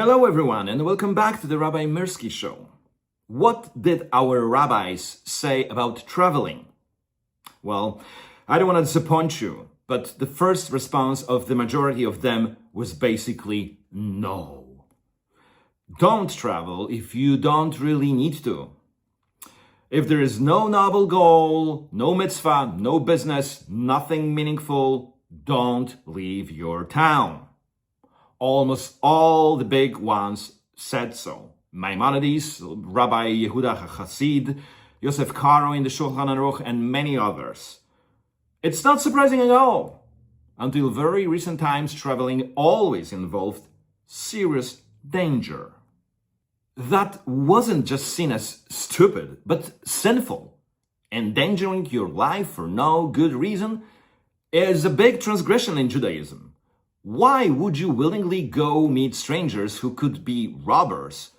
Hello everyone and welcome back to the Rabbi Mirski Show. What did our rabbis say about traveling? Well, I don't want to disappoint you, but the first response of the majority of them was basically no. Don't travel if you don't really need to. If there is no noble goal, no mitzvah, no business, nothing meaningful, don't leave your town. Almost all the big ones said so. Maimonides, Rabbi Yehuda HaChassid, Yosef Karo in the Shulchan Aruch, and many others. It's not surprising at all. Until very recent times, traveling always involved serious danger. That wasn't just seen as stupid, but sinful. Endangering your life for no good reason is a big transgression in Judaism. Why would you willingly go meet strangers who could be robbers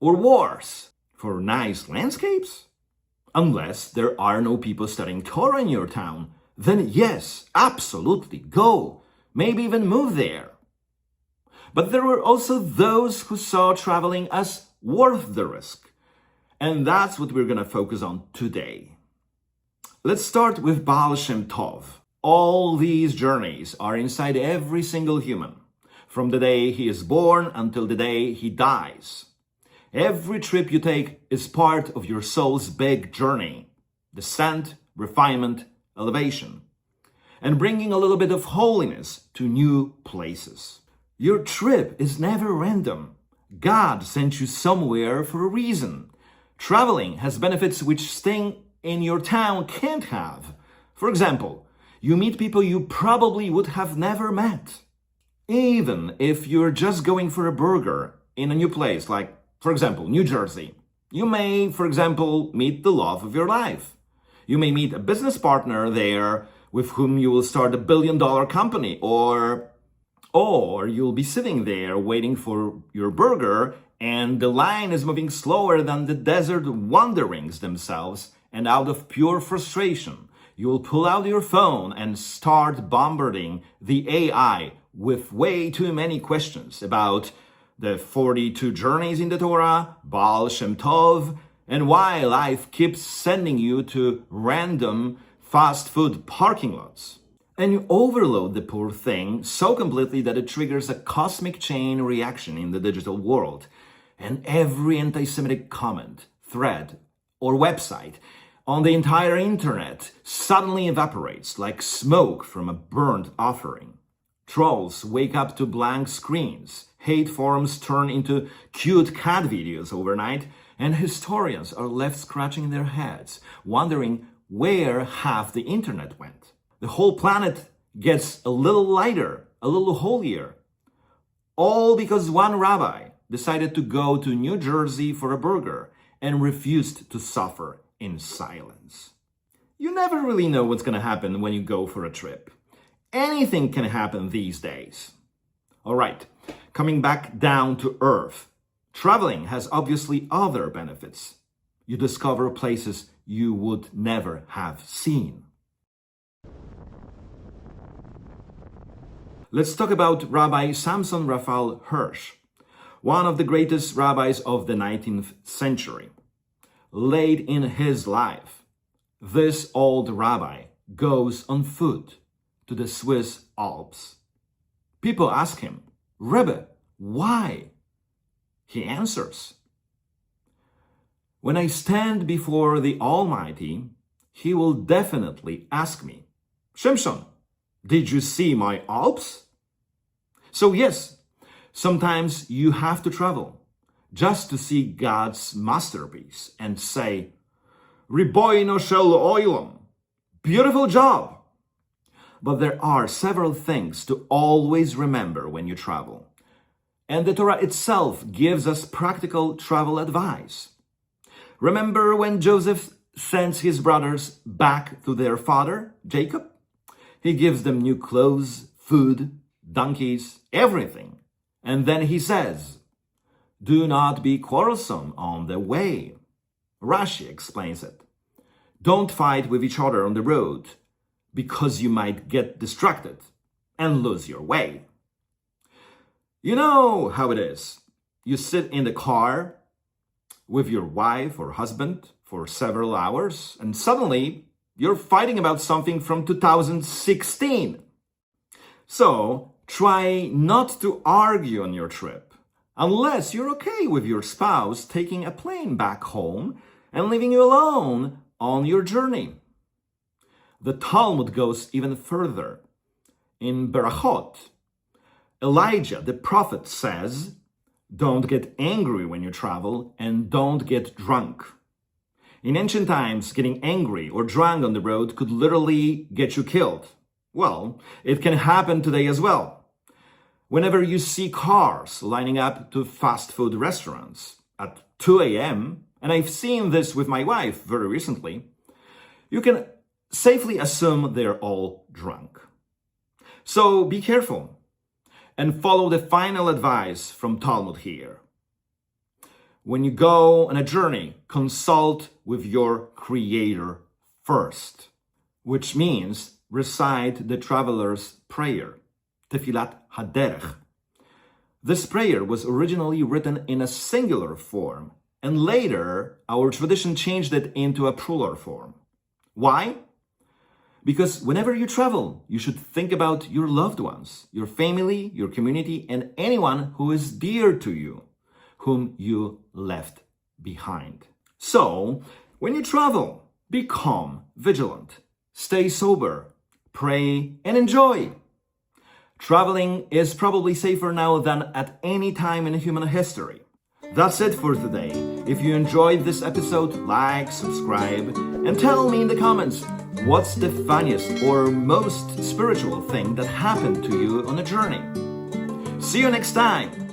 or worse for nice landscapes? Unless there are no people studying Torah in your town, then yes, absolutely, go. Maybe even move there. But there were also those who saw traveling as worth the risk. And that's what we're going to focus on today. Let's start with Baal Shem Tov. All these journeys are inside every single human, from the day he is born until the day he dies. Every trip you take is part of your soul's big journey, descent, refinement, elevation, and bringing a little bit of holiness to new places. Your trip is never random. God sent you somewhere for a reason. Traveling has benefits which staying in your town can't have. For example, you meet people you probably would have never met. Even if you're just going for a burger in a new place, like, for example, New Jersey, you may, for example, meet the love of your life. You may meet a business partner there with whom you will start a billion-dollar company, or you'll be sitting there waiting for your burger and the line is moving slower than the desert wanderings themselves, and out of pure frustration, you'll pull out your phone and start bombarding the AI with way too many questions about the 42 journeys in the Torah, Baal Shem Tov, and why life keeps sending you to random fast food parking lots. And you overload the poor thing so completely that it triggers a cosmic chain reaction in the digital world. And every anti-Semitic comment, thread, or website on the entire internet suddenly evaporates like smoke from a burnt offering. Trolls wake up to blank screens, hate forums turn into cute cat videos overnight, and historians are left scratching their heads, wondering where half the internet went. The whole planet gets a little lighter, a little holier, all because one rabbi decided to go to New Jersey for a burger and refused to suffer in silence. You never really know what's going to happen when you go for a trip. Anything can happen these days. All right, coming back down to earth. Traveling has obviously other benefits. You discover places you would never have seen. Let's talk about Rabbi Samson Raphael Hirsch, one of the greatest rabbis of the 19th century. Late in his life, this old rabbi goes on foot to the Swiss Alps. People ask him, "Rebbe, why?" He answers, "When I stand before the Almighty, he will definitely ask me, 'Shimshon, did you see my Alps?'" So yes, sometimes you have to travel just to see God's masterpiece and say, "Ribono shel olam, beautiful job." But there are several things to always remember when you travel. And the Torah itself gives us practical travel advice. Remember when Joseph sends his brothers back to their father, Jacob? He gives them new clothes, food, donkeys, everything. And then he says, "Do not be quarrelsome on the way." Rashi explains it. Don't fight with each other on the road, because you might get distracted and lose your way. You know how it is. you sit in the car with your wife or husband for several hours, and suddenly you're fighting about something from 2016. So try not to argue on your trip, unless you're okay with your spouse taking a plane back home and leaving you alone on your journey. The Talmud goes even further. In Berachot, Elijah, the prophet, says, don't get angry when you travel and don't get drunk. In ancient times, getting angry or drunk on the road could literally get you killed. Well, it can happen today as well. Whenever you see cars lining up to fast food restaurants at 2 a.m., and I've seen this with my wife very recently, you can safely assume they're all drunk. So be careful and follow the final advice from Talmud here. When you go on a journey, consult with your Creator first, which means recite the traveler's prayer, Tefilat Haderech. This prayer was originally written in a singular form, and later our tradition changed it into a plural form. Why? Because whenever you travel, you should think about your loved ones, your family, your community, and anyone who is dear to you, whom you left behind. So, when you travel, be calm, vigilant, stay sober, pray, and enjoy. Traveling is probably safer now than at any time in human history. That's it for today. If you enjoyed this episode, like, subscribe, and tell me in the comments what's the funniest or most spiritual thing that happened to you on a journey. See you next time!